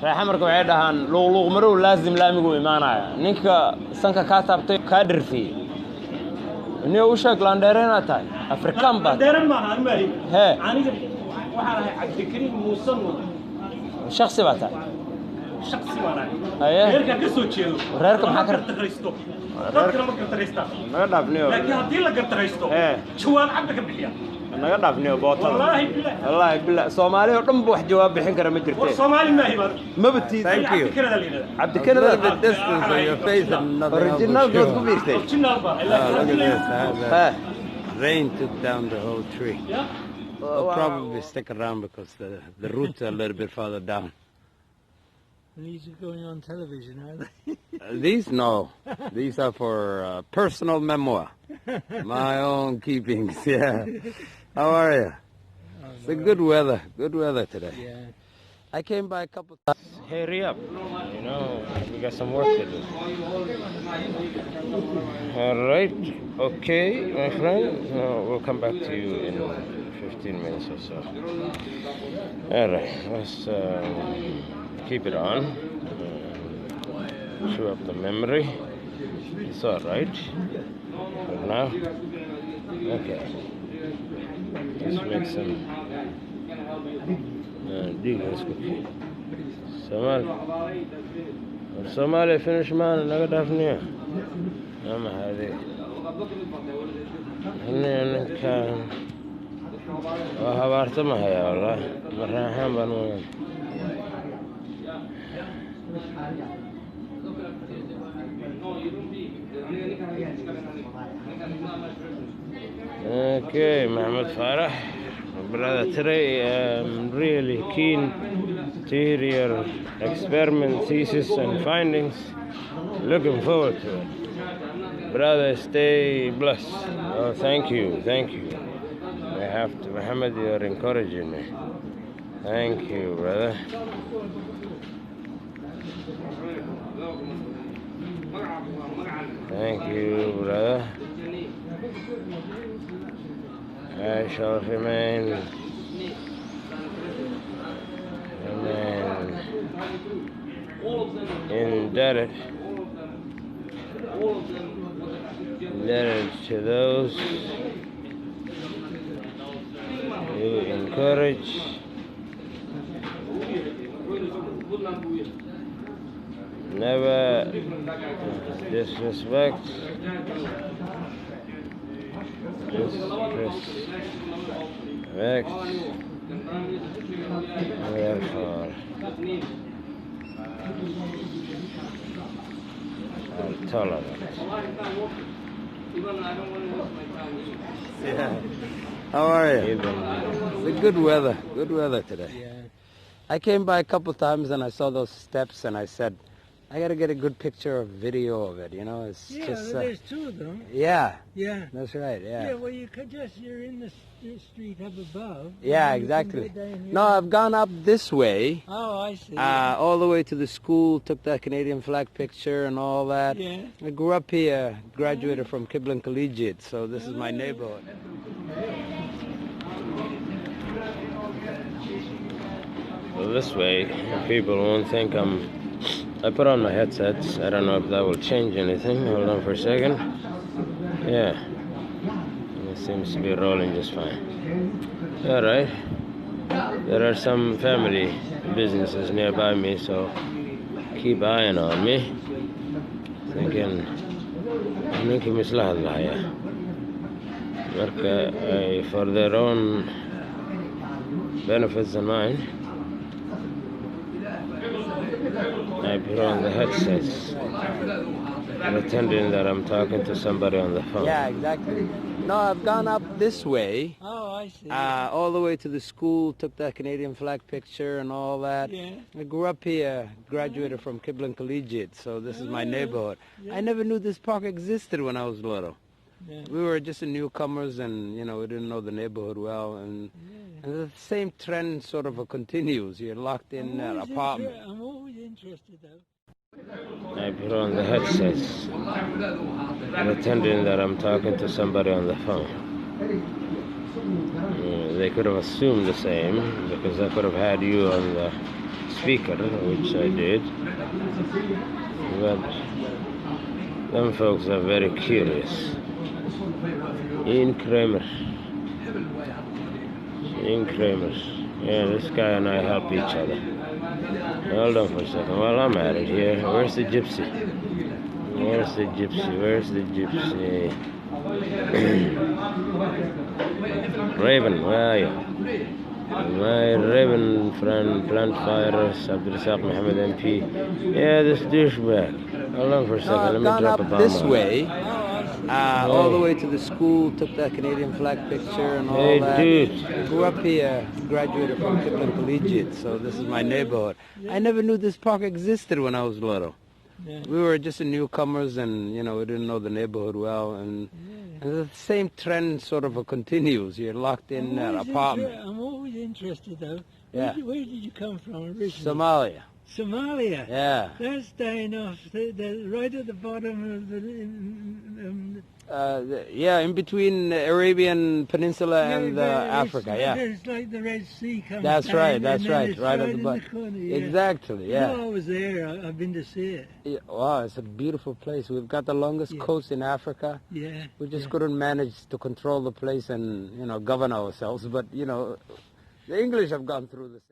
رايح مركب عيدهان لو مرو لازم لا ميقو إيمانا نينك سانكا كاتبتي كادر فيه إني وشك لانديرين أتاي أفريكان بات لانديرين ما أنا مالي هي أنا وحنا عبد الكريم موسى شخصي باتاي شخصي وانا أيه غيرك كسو تشيلو غيرك محاكر تغريستو غيرك ما تغريستا ما دافنيو لكن هدي لا تغريستو جواب عندك بخيا naga dhaafniyo bootada wallahi bilaa Soomaaliya oo dhan wax jawaab bixin kara ma jirtay Soomaali ma hibar ma batii thank you Abdi Kanada the distance of your face and nothing original good ku biirtay original ba ha rain took down the whole tree. We'll probably stick around because the roots are a little bit farther down. These are going on television, are they? These? No. These are for personal memoir. My own keepings, yeah. How are you? It's a good weather today. Yeah. I came by a couple times. Hurry up, you know, we got some work to do. All right, okay, my friend, we'll come back to you in 15 minutes or so. All right, let's keep it on, chew up the memory. It's all right for now. Okay, let's make some dealings cookie. Somalia finish man naga dhaafniyo ama hadi أنا كان وهبارت ما هي والله مرحبا بنو Okay, Mohammed Farah, brother, today I'm really keen to hear your experiment, thesis and findings. Looking forward to it. Brother, stay blessed. Oh, thank you. I have to, Mohammed, you're encouraging me. Thank you, brother. Thank you, brother. I shall remain indebted to those who encourage never disrespect therefore are tolerant. Yeah. How are you? It's a good weather today. Yeah. I came by a couple times and I saw those steps and I said, I gotta get a good picture or video of it, you know, it's just... there's two of them. Yeah. Yeah. That's right, yeah. Yeah, well, you could just, you're in the street up above. Yeah, exactly. No, I've gone up this way. Oh, I see. All the way to the school, took that Canadian flag picture and all that. Yeah. I grew up here, graduated from Qabiil Collegiate, so this is my neighborhood. Well, this way, people won't think I put on my headsets. I don't know if that will change anything. Hold on for a second. Yeah. It seems to be rolling just fine. All right. There are some family businesses nearby me, so keep eyeing on me. Thinking, for their own benefits and mine, I put on the headsets, pretending that I'm talking to somebody on the phone. Yeah, exactly. No, I've gone up this way. Oh, I see. All the way to the school, took that Canadian flag picture and all that. Yeah. I grew up here, graduated from Qabiil Collegiate, so this is my neighborhood. Yeah. I never knew this park existed when I was little. Yeah. We were just newcomers and, you know, we didn't know the neighborhood well. And the same trend sort of continues. You're locked in an apartment. I'm always interested, though. I put on the headsets, pretending that I'm talking to somebody on the phone. They could have assumed the same, because I could have had you on the speaker, which I did. But them folks are very curious. Ian Kramer. Yeah, this guy and I help each other. Hold on for a second. Well, I'm at it here. Where's the gypsy? Where's the gypsy? Raven, where are you? My Raven friend, plant virus, Abdulsaq Mohammed MP. Yeah, this douchebag. Hold on for a second. I've Let me gone drop up a bomb. this way, all the way to the school, took that Canadian flag picture and all that. Hey, dude. Grew up here, graduated from Qabiil Collegiate, so this is my neighborhood. I never knew this park existed when I was little. Yeah. We were just newcomers and, you know, we didn't know the neighborhood well. And the same trend sort of continues. You're locked in an apartment. I'm always interested, though. Yeah. Where did you come from originally? Somalia. Somalia. Yeah. That's dying off. Right at the bottom of Yeah, in between the Arabian Peninsula and Africa, yeah. It's like the Red Sea comes That's down, right, and that's then right, it's right at in the bottom. corner, yeah. Exactly, yeah. No, I was there. I've been to see it. Yeah, wow, it's a beautiful place. We've got the longest coast in Africa. Yeah. We just couldn't manage to control the place and, you know, govern ourselves. But, you know, the English have gone through the same.